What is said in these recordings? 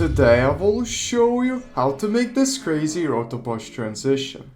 Today I will show you how to make this crazy rotobrush transition.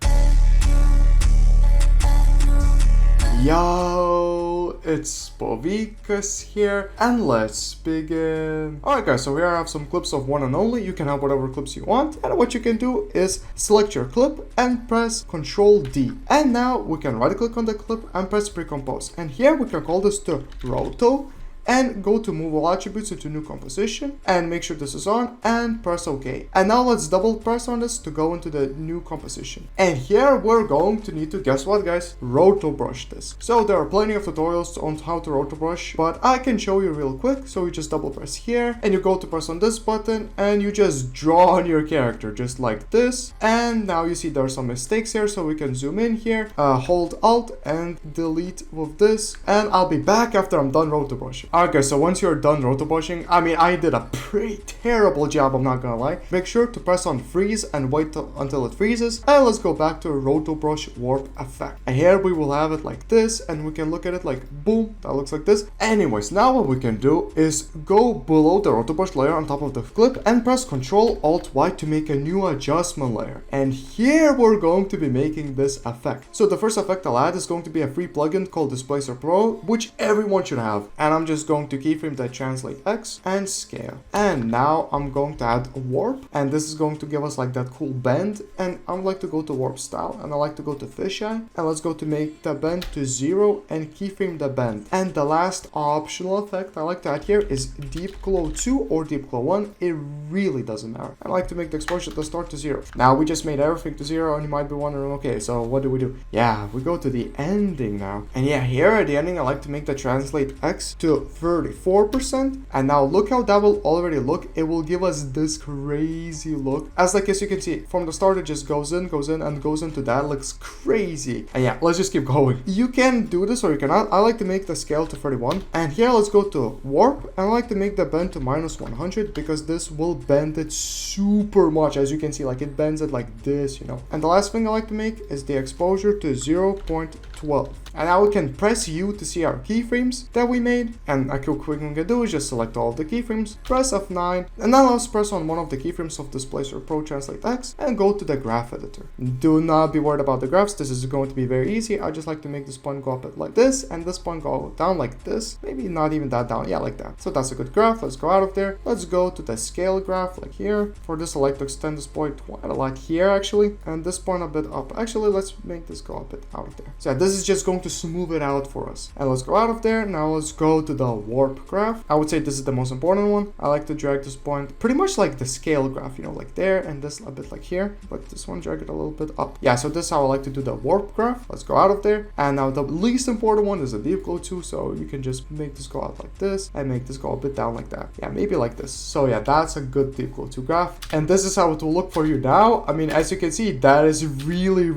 Yo, it's Povikas here, and let's begin. Alright guys, so here I have some clips of one and only. You can have whatever clips you want, and what you can do is select your clip and press Ctrl D. And now we can right click on the clip and press pre-compose. And here we can call this to Roto. And go to move all attributes into new composition and make sure this is on and press OK. And now let's double press on this to go into the new composition. And here we're going to need to, guess what guys, Rotobrush this. So there are plenty of tutorials on how to Rotobrush, but I can show you real quick. So you just double press here and you go to press on this button and you just draw on your character just like this. And now you see there are some mistakes here, so we can zoom in here, hold Alt and delete with this, and I'll be back after I'm done Rotobrushing. Okay, so once you're done rotobrushing, I mean, I did a pretty terrible job, I'm not gonna lie. Make sure to press on freeze and wait until it freezes. And let's go back to Rotobrush warp effect. And here we will have it like this, and we can look at it like boom, that looks like this. Anyways, now what we can do is go below the Rotobrush layer on top of the clip and press Ctrl Alt Y to make a new adjustment layer. And here we're going to be making this effect. So the first effect I'll add is going to be a free plugin called Displacer Pro, which everyone should have. And I'm just going to keyframe that translate X and scale. And now I'm going to add warp, and this is going to give us like that cool bend. And I would like to go to warp style, and I like to go to fisheye, and let's go to make the bend to 0 and keyframe the bend. And the last optional effect I like to add here is deep glow 2 or deep glow 1. It really doesn't matter. I like to make the exposure to start to 0. Now we just made everything to 0, and you might be wondering, okay, so what do we do? Yeah, we go to the ending now. And yeah, here at the ending I like to make the translate X to 34%. And now look how that will already look. It will give us this crazy look, as you can see from the start it just goes in and goes into that. Looks crazy. And yeah, let's just keep going. You can do this or you cannot. I like to make the scale to 31, and here let's go to warp, and I like to make the bend to -100 because this will bend it super much. As you can see, like it bends it like this, you know. And the last thing I like to make is the exposure to 0.12. And now we can press U to see our keyframes that we made. And a quick thing we can do is just select all of the keyframes, press F9, and now let's press on one of the keyframes of Displacer Pro Translate X and go to the graph editor. Do not be worried about the graphs. This is going to be very easy. I just like to make this point go up like this and this point go down like this. Maybe not even that down. Yeah, like that. So that's a good graph. Let's go out of there. Let's go to the scale graph like here. For this, I like to extend this point quite a lot here actually, and this point a bit up. Actually, let's make this go a bit out of there. So yeah, this is just going to smooth it out for us. And let's go out of there. Now let's go to the warp graph. I would say this is the most important one. I like to drag this point pretty much like the scale graph, you know, like there, and this a bit like here, but this one drag it a little bit up. Yeah, so this is how I like to do the warp graph. Let's go out of there. And now the least important one is the deep glow 2, so you can just make this go out like this and make this go a bit down like that. Yeah, maybe like this. So yeah, that's a good deep glow 2 graph. And this is how it will look for you now. I mean, as you can see, that is really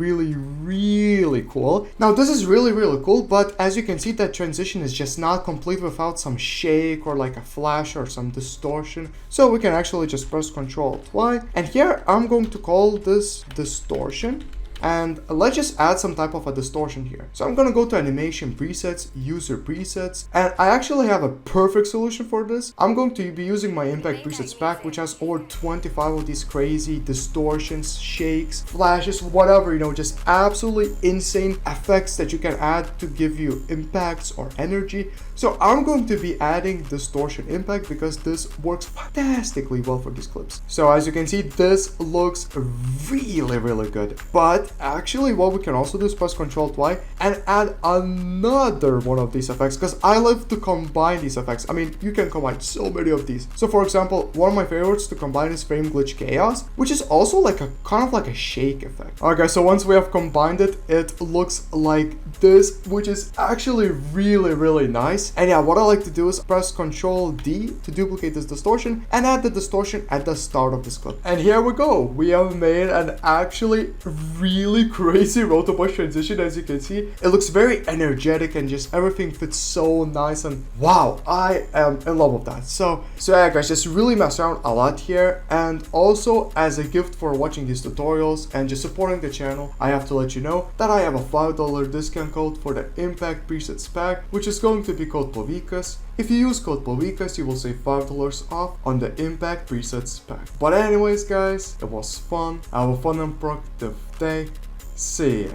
cool. Now this is really cool, but as you can see, that transition is just not complete without some shake or like a flash or some distortion. So we can actually just press Ctrl Y, and here I'm going to call this distortion. And let's just add some type of a distortion here. So I'm gonna go to animation presets, user presets, and I actually have a perfect solution for this. I'm going to be using my impact presets pack, which has over 25 of these crazy distortions, shakes, flashes, whatever, you know, just absolutely insane effects that you can add to give you impacts or energy. So I'm going to be adding distortion impact because this works fantastically well for these clips. So as you can see, this looks really good. But actually what we can also do is press Ctrl Y and add another one of these effects, because I love to combine these effects. I mean, you can combine so many of these. So for example, one of my favorites to combine is Frame Glitch Chaos, which is also like a kind of like a shake effect. Okay, so once we have combined it, it looks like this, which is actually really nice. And yeah, what I like to do is press Ctrl D to duplicate this distortion and add the distortion at the start of this clip. And here we go. We have made an actually really crazy Rotobrush transition. As you can see, it looks very energetic and just everything fits so nice, and wow, I am in love with that. So yeah guys, just really mess around a lot here. And also, as a gift for watching these tutorials and just supporting the channel, I have to let you know that I have a $5 discount code for the Impact Presets pack, which is going to be called Povikas. If you use code POVICAS, you will save $5 off on the Impact Presets pack. But anyways guys, it was fun. Have a fun and productive day. See ya.